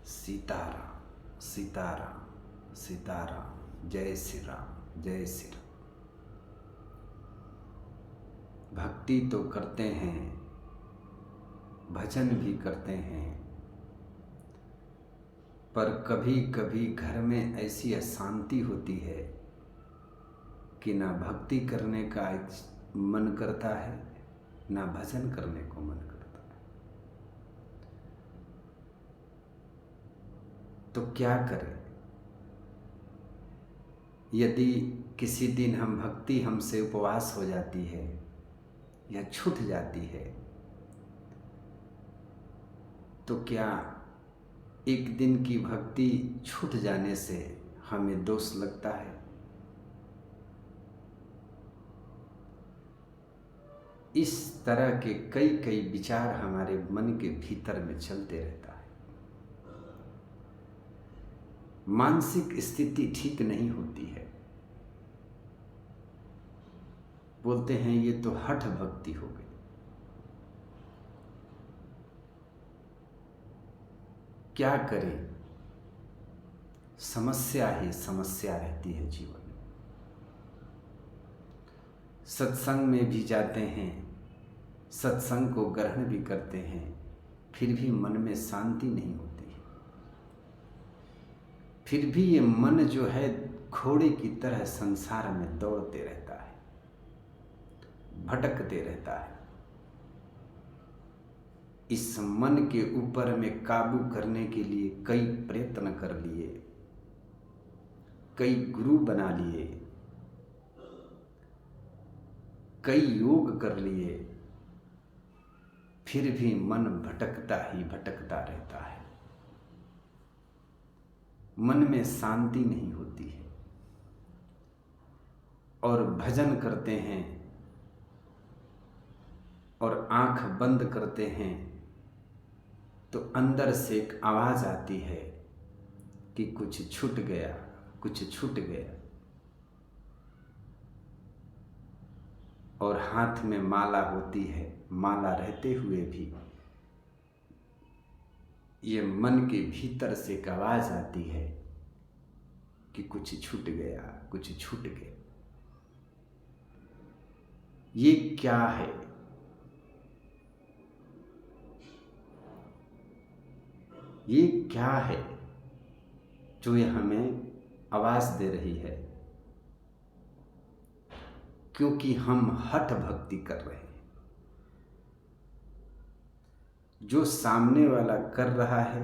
सीताराम सीताराम सीताराम, जय श्री राम जय श्री राम। भक्ति तो करते हैं, भजन भी करते हैं, पर कभी कभी घर में ऐसी अशांति होती है कि ना भक्ति करने का मन करता है, ना भजन करने को मन करता है। तो क्या करें? यदि किसी दिन भक्ति हमसे उपवास हो जाती है या छूट जाती है, तो क्या एक दिन की भक्ति छूट जाने से हमें दोष लगता है? इस तरह के कई कई विचार हमारे मन के भीतर में चलते रहता है। मानसिक स्थिति ठीक नहीं होती है। बोलते हैं ये तो हठ भक्ति हो गई। क्या करें? समस्या ही समस्या रहती है जीवन में। सत्संग में भी जाते हैं, सत्संग को ग्रहण भी करते हैं, फिर भी मन में शांति नहीं होती है। फिर भी ये मन जो है घोड़े की तरह संसार में दौड़ते रहता है, भटकते रहता है। इस मन के ऊपर में काबू करने के लिए कई प्रयत्न कर लिए, कई गुरु बना लिए, कई योग कर लिए, फिर भी मन भटकता ही भटकता रहता है। मन में शांति नहीं होती है। और भजन करते हैं और आंख बंद करते हैं तो अंदर से एक आवाज आती है कि कुछ छूट गया, कुछ छूट गया। और हाथ में माला होती है, माला रहते हुए भी ये मन के भीतर से एक आवाज आती है कि कुछ छूट गया, कुछ छूट गया। ये क्या है? ये क्या है जो ये हमें आवाज दे रही है? क्योंकि हम हठ भक्ति कर रहे हैं। जो सामने वाला कर रहा है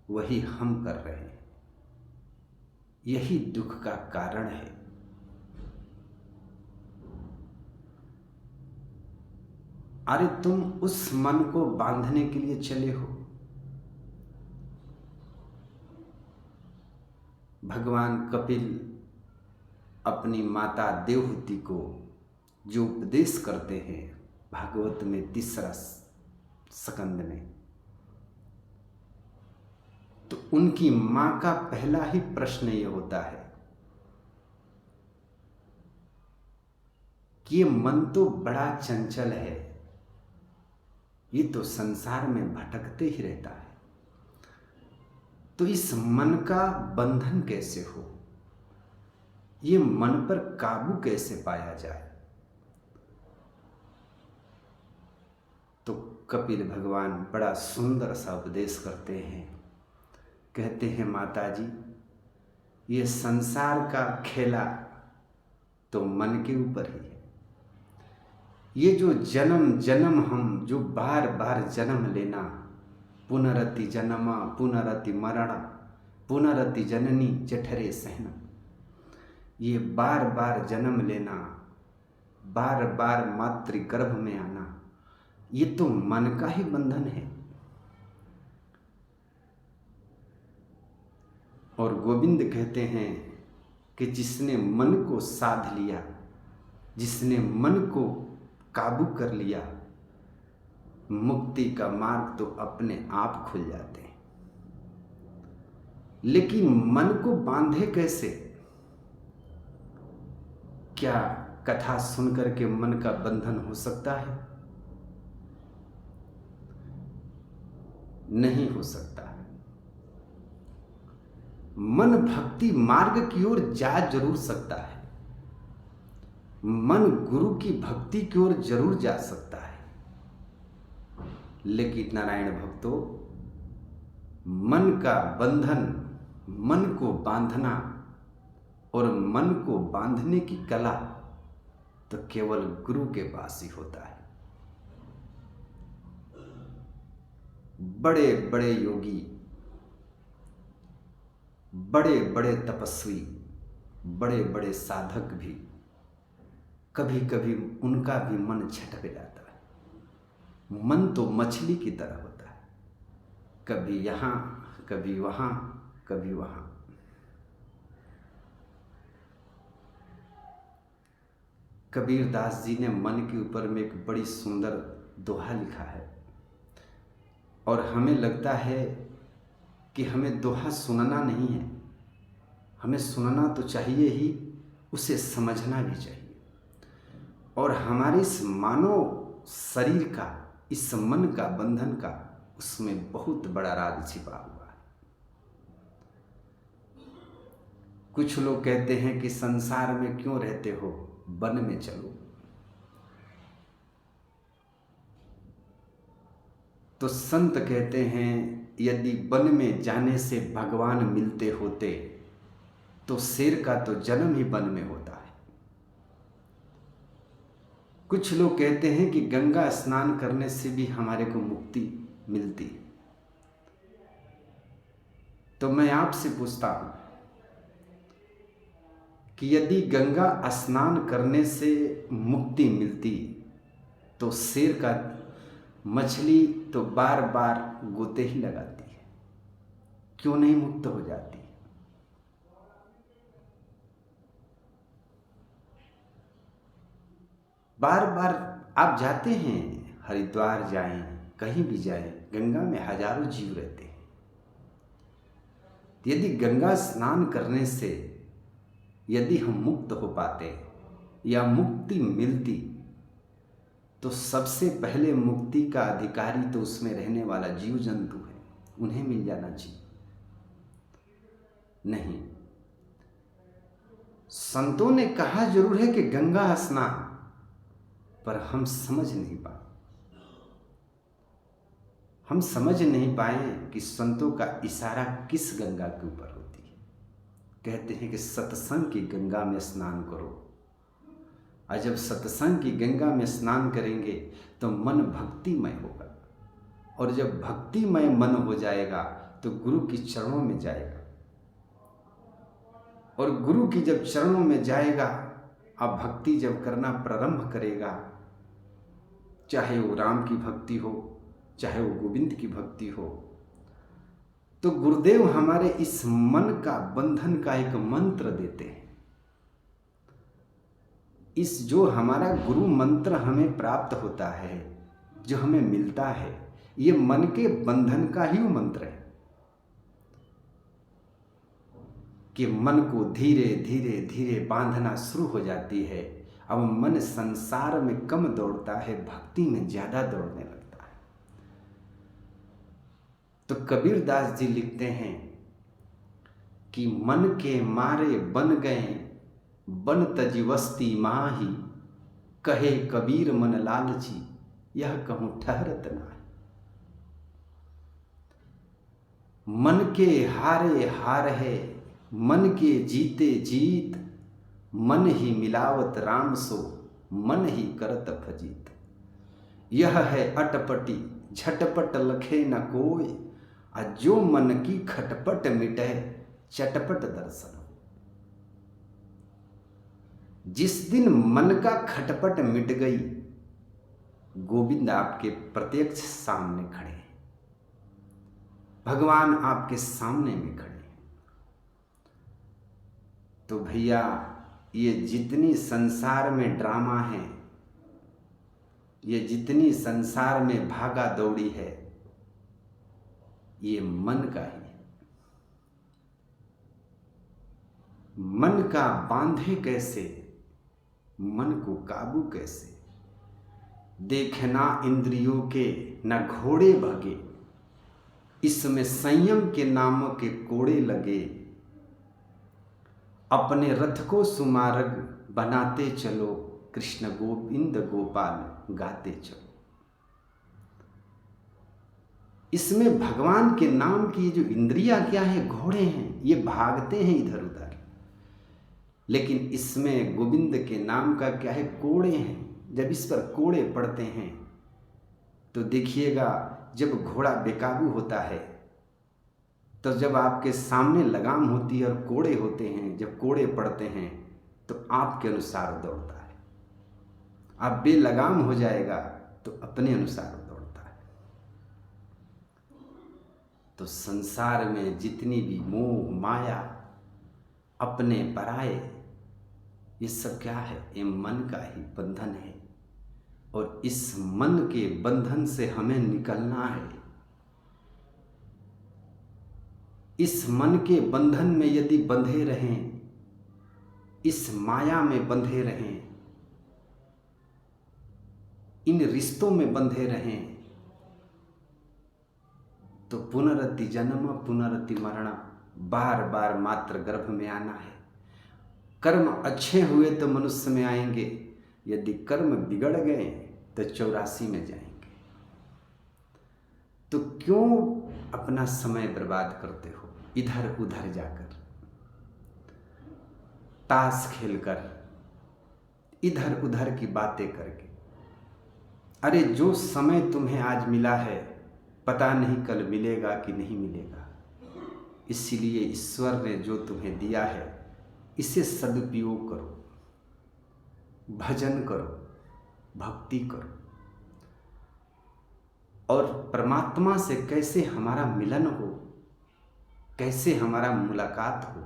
वही हम कर रहे हैं। यही दुख का कारण है। अरे तुम उस मन को बांधने के लिए चले हो। भगवान कपिल अपनी माता देवहूति को जो उपदेश करते हैं भागवत में 3रा स्कंद में, तो उनकी मां का पहला ही प्रश्न ये होता है कि ये मन तो बड़ा चंचल है, ये तो संसार में भटकते ही रहता है, तो इस मन का बंधन कैसे हो, ये मन पर काबू कैसे पाया जाए। तो कपिल भगवान बड़ा सुंदर सा उपदेश करते हैं। कहते हैं माता जी, ये संसार का खेला तो मन के ऊपर ही है। ये जो जन्म जन्म हम जो बार बार जन्म लेना, पुनरति जन्म पुनरति मरण पुनरति जननी जठरे सहना, ये बार बार जन्म लेना, बार बार मातृगर्भ में आना, ये तो मन का ही बंधन है। और गोविंद कहते हैं कि जिसने मन को साध लिया, जिसने मन को काबू कर लिया, मुक्ति का मार्ग तो अपने आप खुल जाते हैं। लेकिन मन को बांधे कैसे? क्या कथा सुनकर के मन का बंधन हो सकता है? नहीं हो सकता है। मन भक्ति मार्ग की ओर जा जरूर सकता है, मन गुरु की भक्ति की ओर जरूर जा सकता है, लेकिन नारायण भक्तों, मन का बंधन, मन को बांधना और मन को बांधने की कला तो केवल गुरु के पास ही होता है। बड़े बड़े योगी, बड़े बड़े तपस्वी, बड़े बड़े साधक भी कभी कभी उनका भी मन झटक जाता है। मन तो मछली की तरह होता है, कभी यहाँ कभी वहाँ कभी वहाँ। कबीर दास जी ने मन के ऊपर में एक बड़ी सुंदर दोहा लिखा है, और हमें लगता है कि हमें दोहा सुनना नहीं है, हमें सुनना तो चाहिए ही, उसे समझना भी चाहिए। और हमारे इस मानव शरीर का, इस मन का बंधन का, उसमें बहुत बड़ा राज छिपा हुआ है। कुछ लोग कहते हैं कि संसार में क्यों रहते हो, वन में चलो। तो संत कहते हैं यदि वन में जाने से भगवान मिलते होते तो शेर का तो जन्म ही वन में होता है। कुछ लोग कहते हैं कि गंगा स्नान करने से भी हमारे को मुक्ति मिलती है। तो मैं आपसे पूछता हूं कि यदि गंगा स्नान करने से मुक्ति मिलती तो शेर का मछली तो बार बार गोते ही लगाती है, क्यों नहीं मुक्त हो जाती? बार बार आप जाते हैं, हरिद्वार जाएं, कहीं भी जाएं, गंगा में हजारों जीव रहते हैं। यदि गंगा स्नान करने से यदि हम मुक्त हो पाते या मुक्ति मिलती तो सबसे पहले मुक्ति का अधिकारी तो उसमें रहने वाला जीव जंतु है, उन्हें मिल जाना चाहिए। नहीं, संतों ने कहा जरूर है कि गंगा स्नान, पर हम समझ नहीं पाए। हम समझ नहीं पाए कि संतों का इशारा किस गंगा के ऊपर होती है। कहते हैं कि सत्संग की गंगा में स्नान करो, और जब सत्संग की गंगा में स्नान करेंगे तो मन भक्तिमय होगा, और जब भक्तिमय मन हो जाएगा तो गुरु की चरणों में जाएगा, और गुरु की जब चरणों में जाएगा, अब भक्ति जब करना प्रारंभ करेगा, चाहे वो राम की भक्ति हो, चाहे वो गोविंद की भक्ति हो, तो गुरुदेव हमारे इस मन का बंधन का एक मंत्र देते हैं। इस जो हमारा गुरु मंत्र हमें प्राप्त होता है, जो हमें मिलता है, ये मन के बंधन का ही वो मंत्र है कि मन को धीरे धीरे धीरे बांधना शुरू हो जाती है। अब मन संसार में कम दौड़ता है, भक्ति में ज्यादा दौड़ने लगता है। तो कबीर दास जी लिखते हैं कि मन के मारे बन गए बन तजी वस्ती माही, कहे कबीर मन लालची, यह कहूं ठहरत ना। मन के हारे हार है, मन के जीते जीत, मन ही मिलावत राम सो, मन ही करत फजीत। यह है अटपटी झटपट लखे न कोय, आ जो मन की खटपट मिटे चटपट दर्शन। जिस दिन मन का खटपट मिट गई, गोविंद आपके प्रत्यक्ष सामने खड़े हैं, भगवान आपके सामने में खड़े हैं। तो भैया, ये जितनी संसार में ड्रामा है, ये जितनी संसार में भागा दौड़ी है, ये मन का ही है। मन का बांधे कैसे, मन को काबू कैसे? देखना इंद्रियों के न घोड़े भगे, इसमें संयम के नामों के कोड़े लगे। अपने रथ को सुमार्ग बनाते चलो, कृष्ण गोविंद गोपाल गाते चलो। इसमें भगवान के नाम की जो इंद्रियां क्या है, घोड़े हैं, ये भागते हैं इधर उधर। लेकिन इसमें गोविंद के नाम का क्या है, कोड़े हैं। जब इस पर कोड़े पड़ते हैं तो देखिएगा, जब घोड़ा बेकाबू होता है तो जब आपके सामने लगाम होती है और कोड़े होते हैं, जब कोड़े पड़ते हैं तो आपके अनुसार दौड़ता है। आप बेलगाम हो जाएगा तो अपने अनुसार दौड़ता है। तो संसार में जितनी भी मोह माया, अपने पराये, ये सब क्या है, ये मन का ही बंधन है। और इस मन के बंधन से हमें निकलना है। इस मन के बंधन में यदि बंधे रहें, इस माया में बंधे रहें, इन रिश्तों में बंधे रहें, तो पुनरति जन्म पुनरति मरण, बार बार मात्र गर्भ में आना है। कर्म अच्छे हुए तो मनुष्य में आएंगे, यदि कर्म बिगड़ गए तो 84 में जाएंगे। तो क्यों अपना समय बर्बाद करते हो इधर उधर जाकर, ताश खेलकर, इधर उधर की बातें करके? अरे जो समय तुम्हें आज मिला है, पता नहीं कल मिलेगा कि नहीं मिलेगा। इसलिए ईश्वर ने जो तुम्हें दिया है, इसे सदुपयोग करो, भजन करो, भक्ति करो। और परमात्मा से कैसे हमारा मिलन हो, कैसे हमारा मुलाकात हो,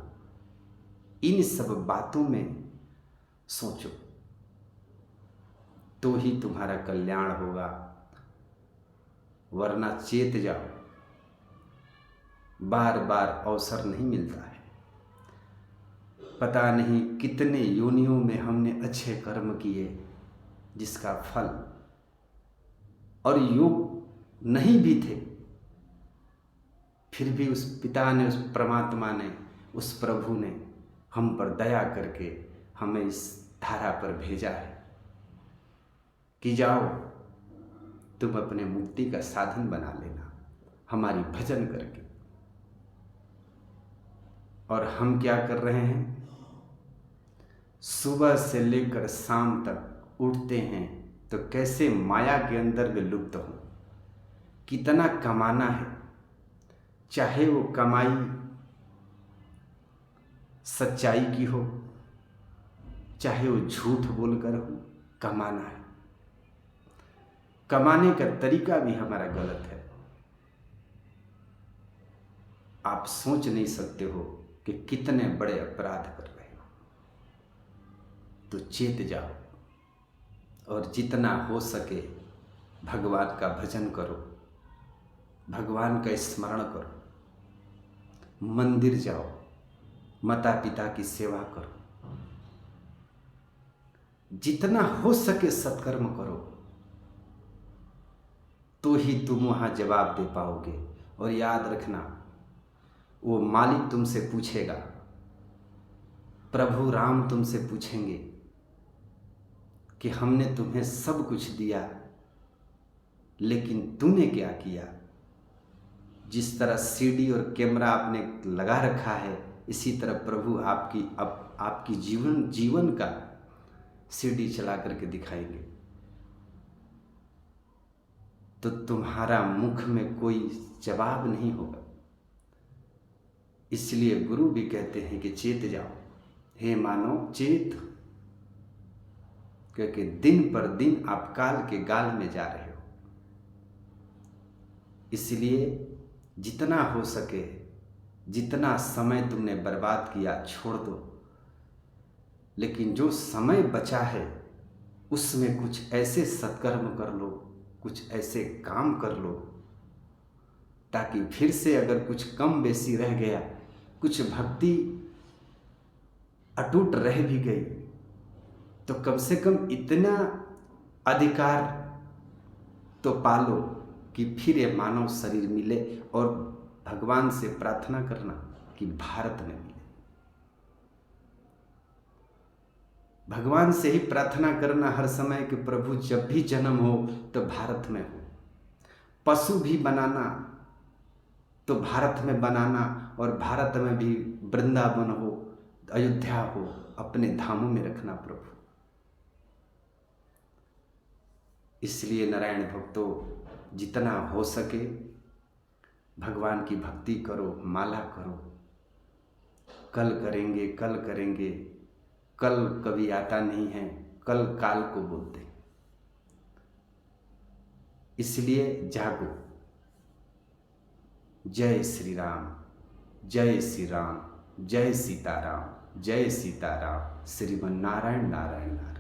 इन सब बातों में सोचो, तो ही तुम्हारा कल्याण होगा। वरना चेत जाओ, बार बार अवसर नहीं मिलता है। पता नहीं कितने योनियों में हमने अच्छे कर्म किए, जिसका फल, और योग नहीं भी थे, फिर भी उस पिता ने, उस परमात्मा ने, उस प्रभु ने हम पर दया करके हमें इस धारा पर भेजा है कि जाओ तुम अपने मुक्ति का साधन बना लेना हमारी भजन करके। और हम क्या कर रहे हैं, सुबह से लेकर शाम तक उठते हैं तो कैसे माया के अंदर में लुप्त हो। कितना कमाना है, चाहे वो कमाई सच्चाई की हो, चाहे वो झूठ बोलकर हो, कमाना है। कमाने का तरीका भी हमारा गलत है। आप सोच नहीं सकते हो कि कितने बड़े अपराध कर रहे हो। तो चेत जाओ और जितना हो सके भगवान का भजन करो, भगवान का स्मरण करो, मंदिर जाओ, माता पिता की सेवा करो, जितना हो सके सत्कर्म करो, तो ही तुम वहाँ जवाब दे पाओगे। और याद रखना, वो मालिक तुमसे पूछेगा, प्रभु राम तुमसे पूछेंगे कि हमने तुम्हें सब कुछ दिया, लेकिन तूने क्या किया। जिस तरह सीडी और कैमरा आपने लगा रखा है, इसी तरह प्रभु आपकी जीवन का सीडी चला करके दिखाएंगे। तो तुम्हारा मुख में कोई जवाब नहीं होगा। इसलिए गुरु भी कहते हैं कि चेत जाओ, हे मानव चेत, क्योंकि दिन पर दिन आप काल के गाल में जा रहे हो। इसलिए जितना हो सके, जितना समय तुमने बर्बाद किया छोड़ दो, लेकिन जो समय बचा है उसमें कुछ ऐसे सत्कर्म कर लो, कुछ ऐसे काम कर लो, ताकि फिर से अगर कुछ कम बेसी रह गया, कुछ भक्ति अटूट रह भी गई, तो कम से कम इतना अधिकार तो पालो कि फिर ये मानव शरीर मिले, और भगवान से प्रार्थना करना कि भारत में मिले। भगवान से ही प्रार्थना करना हर समय कि प्रभु जब भी जन्म हो तो भारत में हो, पशु भी बनाना तो भारत में बनाना, और भारत में भी वृंदावन हो, अयोध्या हो, अपने धामों में रखना प्रभु। इसलिए नारायण भक्तों, जितना हो सके भगवान की भक्ति करो, माला करो। कल करेंगे, कल करेंगे, कल कभी आता नहीं है, कल काल को बोलते हैं। इसलिए जागो। जय श्री राम, जय श्री राम, जय सीताराम, जय सीताराम। श्रीमन नारायण नारायण नारायण।